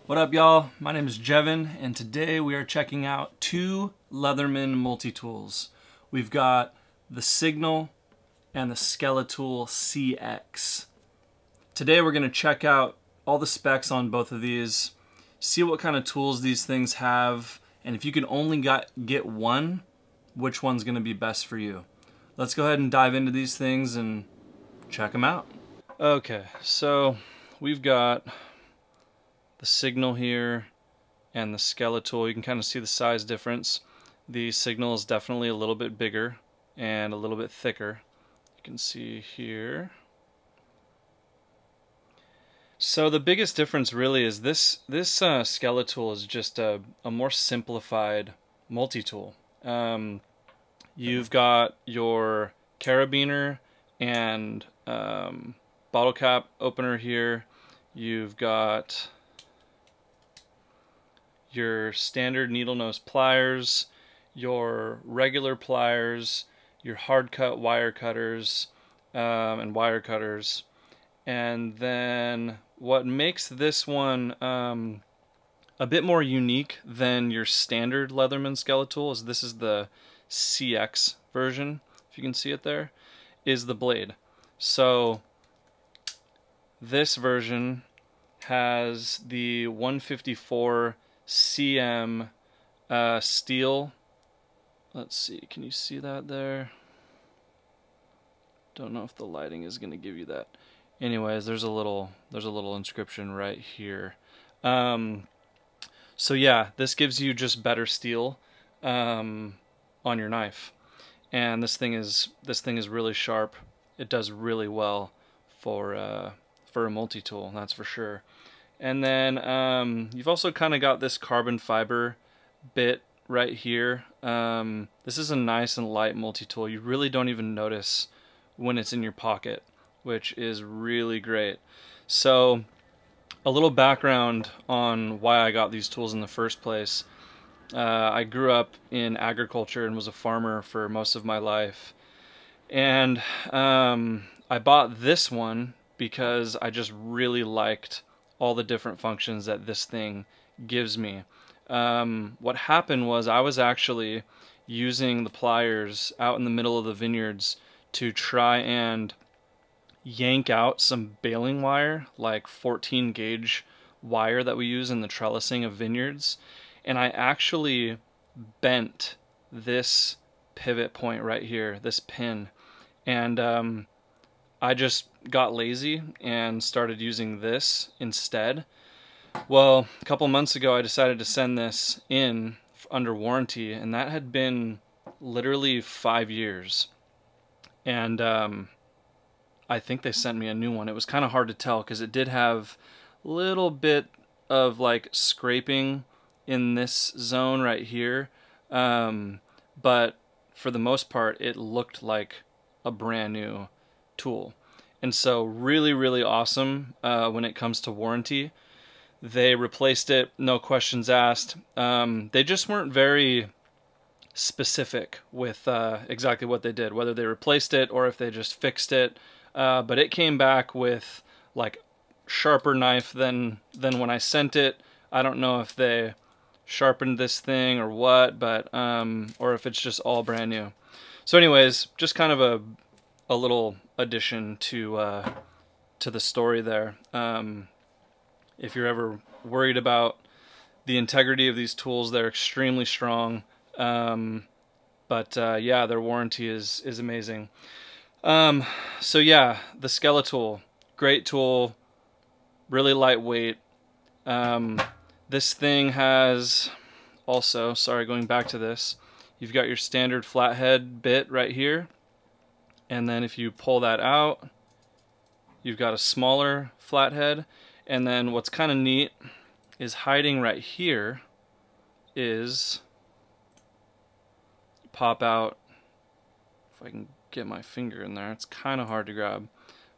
What up, y'all? My name is Jevin, and today we are checking out two Leatherman multi-tools. We've got the Signal and the Skeletool CX. Today we're going to check out all the specs on both of these, see what kind of tools these things have, and if you can only get one, which one's going to be best for you. Let's go ahead and dive into these things and check them out. Okay, so we've got the Signal here and the Skeletool. You can kind of see the size difference. The Signal is definitely a little bit bigger and a little bit thicker. You can see here. So the biggest difference really is this Skeletool is just a more simplified multi-tool. You've got your carabiner and bottle cap opener here. You've got your standard needle nose pliers, your regular pliers, your hard cut wire cutters, and wire cutters. And then what makes this one a bit more unique than your standard Leatherman Skeletool is this is the CX version, if you can see it there, is the blade. So this version has the 154 cm steel. Let's see, can you see that there? Don't know if the lighting is going to give you that. Anyways, there's a little inscription right here. So yeah, this gives you just better steel on your knife, and this thing is really sharp. It does really well for a multi-tool, that's for sure. And then you've also kind of got this carbon fiber bit right here. This is a nice and light multi-tool. You really don't even notice when it's in your pocket, which is really great. So a little background on why I got these tools in the first place. I grew up in agriculture and was a farmer for most of my life. And I bought this one because I just really liked all the different functions that this thing gives me. What happened was I was actually using the pliers out in the middle of the vineyards to try and yank out some baling wire, like 14 gauge wire that we use in the trellising of vineyards, and I actually bent this pivot point right here, this pin, and I just got lazy and started using this instead. Well, a couple months ago I decided to send this in under warranty, and that had been literally 5 years. And I think they sent me a new one. It was kind of hard to tell because it did have a little bit of like scraping in this zone right here, but for the most part it looked like a brand new tool. And so really awesome when it comes to warranty. They replaced it, no questions asked. They just weren't very specific with exactly what they did, whether they replaced it or if they just fixed it. But it came back with like sharper knife than when I sent it. I don't know if they sharpened this thing or what, but or if it's just all brand new. So anyways, just kind of a little addition to the story there. If you're ever worried about the integrity of these tools, they're extremely strong. But yeah, their warranty is amazing. So yeah, the Skeletool, great tool, really lightweight. This thing has also, sorry, going back to this, you've got your standard flathead bit right here. And then if you pull that out, you've got a smaller flathead. And then what's kind of neat is hiding right here is, pop out, if I can get my finger in there, it's kind of hard to grab,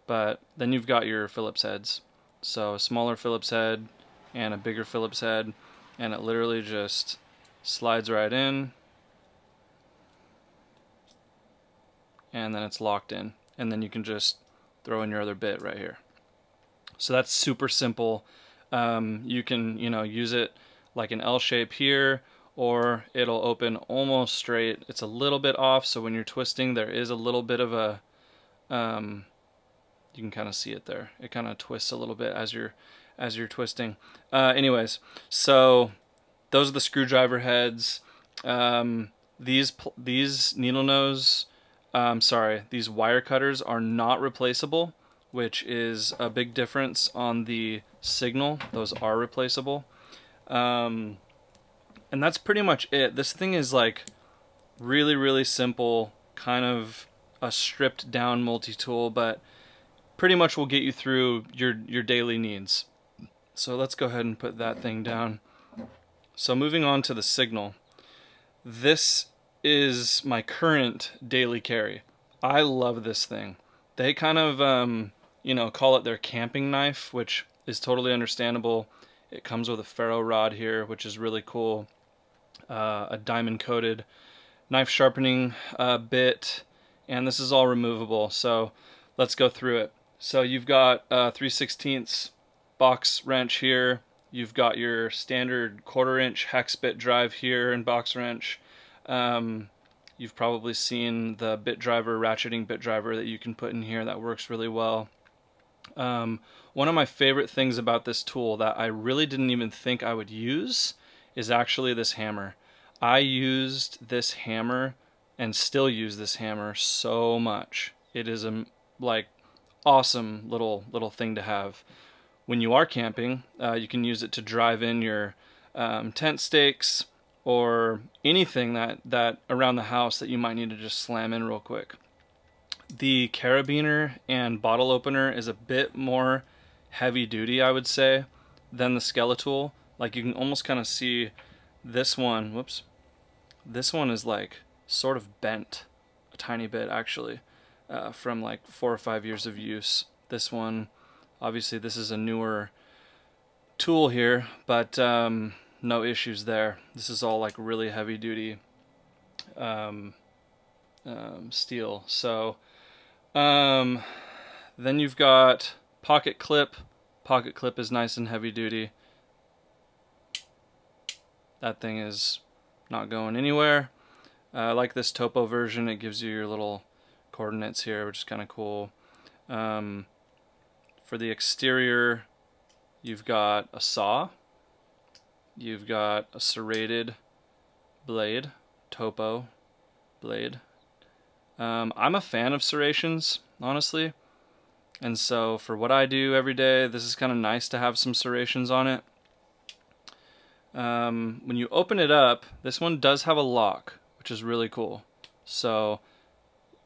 but then you've got your Phillips heads. So a smaller Phillips head and a bigger Phillips head, and it literally just slides right in, and then it's locked in, and then you can just throw in your other bit right here. So that's super simple. You can, use it like an L shape here, or it'll open almost straight. It's a little bit off, so when you're twisting, there is a little bit of a, you can kind of see it there. It kind of twists a little bit as you're twisting. Anyways, so those are the screwdriver heads. These needle nose, these wire cutters are not replaceable, which is a big difference on the Signal. Those are replaceable. And that's pretty much it. This thing is like really, really simple, kind of a stripped down multi-tool, but pretty much will get you through your daily needs. So let's go ahead and put that thing down. So moving on to the Signal. This is my current daily carry. I love this thing. They kind of, call it their camping knife, which is totally understandable. It comes with a ferro rod here, which is really cool. A diamond coated knife sharpening bit, and this is all removable. So let's go through it. So you've got 3/16 box wrench here. You've got your standard 1/4 inch hex bit drive here and box wrench. You've probably seen the bit driver, ratcheting bit driver that you can put in here that works really well. One of my favorite things about this tool that I really didn't even think I would use is actually this hammer. I used this hammer and still use this hammer so much. It is a awesome little thing to have. When you are camping, you can use it to drive in your tent stakes or anything that around the house that you might need to just slam in real quick. The carabiner and bottle opener is a bit more heavy duty, I would say, than the Skeletool. Like you can almost kind of see this one, whoops, this one is like sort of bent a tiny bit actually from like 4 or 5 years of use. This one, obviously this is a newer tool here, but no issues there. This is all like really heavy duty steel. So then you've got pocket clip. Pocket clip is nice and heavy duty. That thing is not going anywhere. I like this topo version. It gives you your little coordinates here, which is kind of cool. For the exterior, you've got a saw. You've got a serrated blade, topo blade. I'm a fan of serrations, honestly. And so for what I do every day, this is kind of nice to have some serrations on it. When you open it up, this one does have a lock, which is really cool. So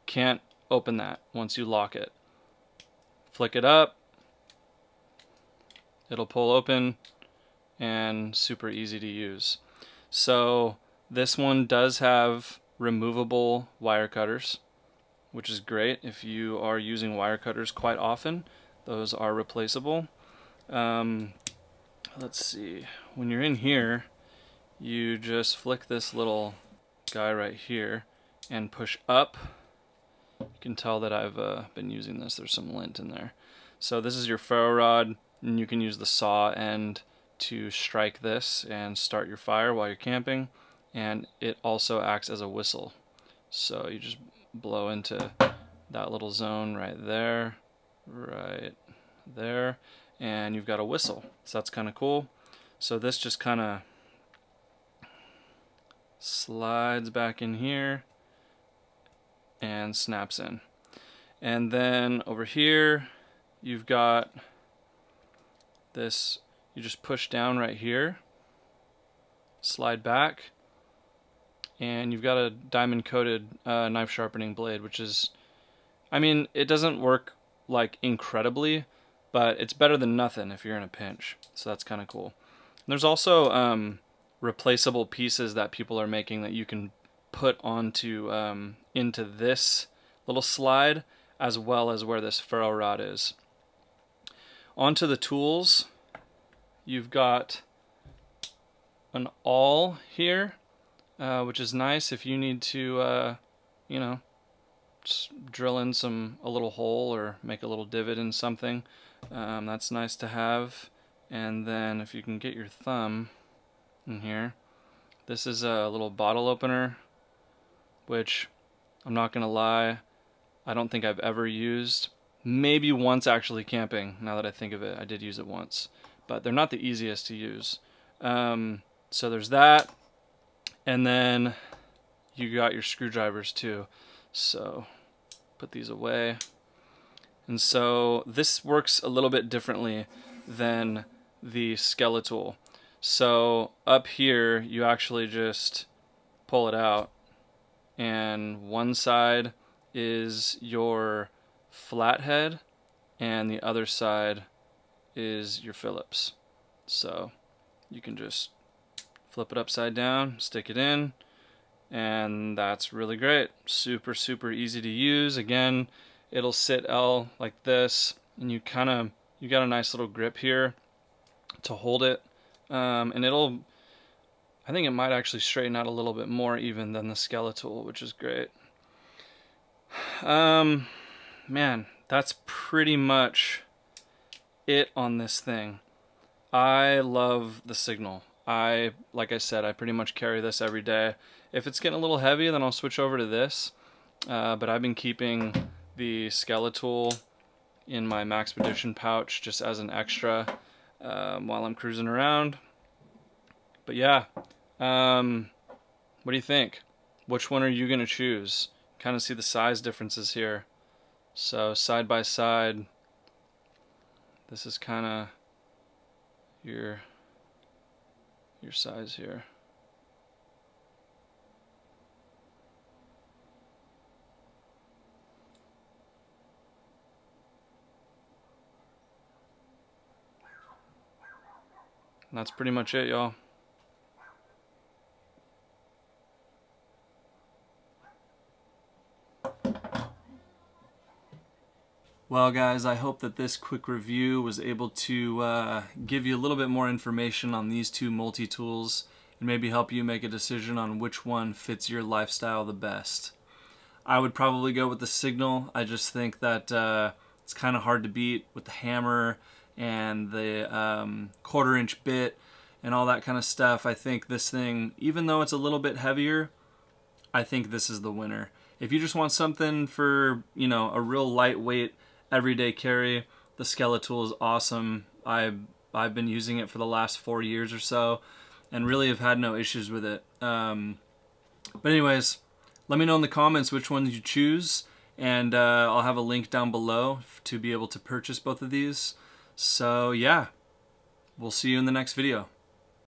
can't open that once you lock it. Flick it up, it'll pull open, and super easy to use. So this one does have removable wire cutters, which is great if you are using wire cutters quite often. Those are replaceable. Let's see, when you're in here, you just flick this little guy right here and push up. You can tell that I've been using this. There's some lint in there. So this is your ferro rod, and you can use the saw end to strike this and start your fire while you're camping. And it also acts as a whistle. So you just blow into that little zone right there, and you've got a whistle. So that's kind of cool. So this just kind of slides back in here and snaps in. And then over here you've got this, you just push down right here, slide back, and you've got a diamond coated knife sharpening blade, which is, I mean, it doesn't work like incredibly, but it's better than nothing if you're in a pinch. So that's kind of cool. And there's also replaceable pieces that people are making that you can put onto into this little slide, as well as where this ferro rod is. Onto the tools, you've got an awl here, which is nice if you need to, you know, just drill in a little hole or make a little divot in something. That's nice to have. And then if you can get your thumb in here, this is a little bottle opener, which I'm not gonna lie, I don't think I've ever used. Maybe once actually camping, now that I think of it. I did use it once, but they're not the easiest to use. So there's that, and then you got your screwdrivers too. So put these away. And so this works a little bit differently than the Skeletool. So up here you actually just pull it out, and one side is your flathead and the other side is your Phillips. So you can just flip it upside down, stick it in, and that's really great. Super, super easy to use. Again, it'll sit L like this, and you got a nice little grip here to hold it, and I think it might actually straighten out a little bit more even than the Skeletool, which is great. Man, that's pretty much it on this thing. I love the Signal. Like I said, I pretty much carry this every day. If it's getting a little heavy, then I'll switch over to this. But I've been keeping the Skeletool in my Maxpedition pouch just as an extra while I'm cruising around. But yeah, what do you think? Which one are you gonna choose? Kind of see the size differences here. So side by side, this is kind of your size here. And that's pretty much it, y'all. Well guys, I hope that this quick review was able to give you a little bit more information on these two multi-tools and maybe help you make a decision on which one fits your lifestyle the best. I would probably go with the Signal. I just think that it's kind of hard to beat with the hammer and the 1/4 inch bit and all that kind of stuff. I think this thing, even though it's a little bit heavier, I think this is the winner. If you just want something for, you know, a real lightweight everyday carry, the Skeletool is awesome. I've been using it for the last 4 years or so and really have had no issues with it. But anyways, let me know in the comments which ones you choose, and I'll have a link down below to be able to purchase both of these. So yeah, we'll see you in the next video.